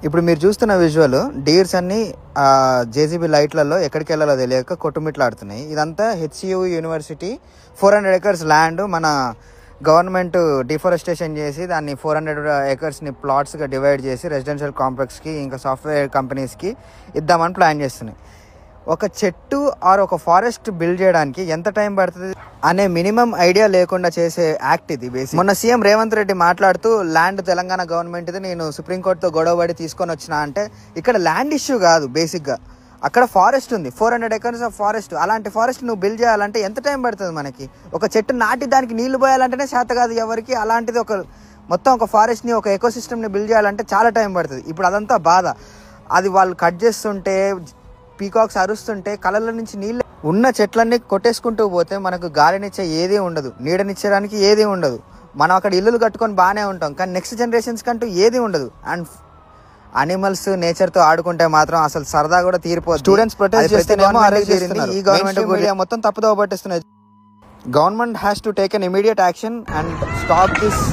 ఇప్పుడు మీరు చూస్తున్న విజువల్ డీర్స్ అన్ని జేసీబీ లైట్లలో ఎక్కడికి వెళ్ళాలో తెలియక కొట్టుమిట్లాడుతున్నాయి. ఇదంతా హెచ్సియు యూనివర్సిటీ 400 acres ల్యాండ్ మన గవర్నమెంట్ డిఫారెస్టేషన్ చేసి దాన్ని 400 acresని ప్లాట్స్గా డివైడ్ చేసి రెసిడెన్షియల్ కాంప్లెక్స్కి ఇంకా సాఫ్ట్వేర్ కంపెనీస్కి ఇద్దామని ప్లాన్ చేస్తున్నాయి. ఒక చెట్టు ఆర్ ఒక ఫారెస్ట్ బిల్డ్ చేయడానికి ఎంత టైం పడుతుంది అనే మినిమం ఐడియా లేకుండా చేసే యాక్ట్ ఇది బేసిక్. మొన్న సీఎం రేవంత్ రెడ్డి మాట్లాడుతూ ల్యాండ్ తెలంగాణ గవర్నమెంట్ ఇది, నేను సుప్రీంకోర్టుతో గొడవపడి తీసుకొని వచ్చినా అంటే ఇక్కడ ల్యాండ్ ఇష్యూ కాదు బేసిక్గా, అక్కడ ఫారెస్ట్ ఉంది, 400 acres ఆఫ్ ఫారెస్ట్. అలాంటి ఫారెస్ట్ నువ్వు బిల్డ్ చేయాలంటే ఎంత టైం పడుతుంది మనకి? ఒక చెట్టు నాటి దానికి నీళ్లు పోయాలంటేనే చేత కాదు ఎవరికి, అలాంటిది మొత్తం ఒక ఫారెస్ట్ని ఒక ఎకోసిస్టమ్ని బిల్డ్ చేయాలంటే చాలా టైం పడుతుంది. ఇప్పుడు అదంతా బాధ. అది వాళ్ళు కట్ చేస్తుంటే పీకాక్స్ అరుస్తుంటే కళ్ళ నుంచి నీళ్ళు ఉన్న చెట్లన్నీ కొట్టేసుకుంటూ పోతే మనకు గాలినిచ్చే ఏదీ ఉండదు, నీడనిచ్చేయడానికి ఏదీ ఉండదు. మనం అక్కడ ఇల్లులు కట్టుకొని బాగానే ఉంటాం, కానీ నెక్స్ట్ జనరేషన్స్ కంటూ ఏదీ ఉండదు. అండ్ అనిమల్స్ నేచర్తో ఆడుకుంటే మాత్రం అసలు సరదా కూడా తీరిపోతుంది. స్టూడెంట్స్ ప్రొటెస్ట్ చేస్తేనేమో ఈ గవర్నమెంట్ మీడియా మొత్తం తప్పుదోవ పట్టిస్తున్నది. Government has to take an immediate action and stop this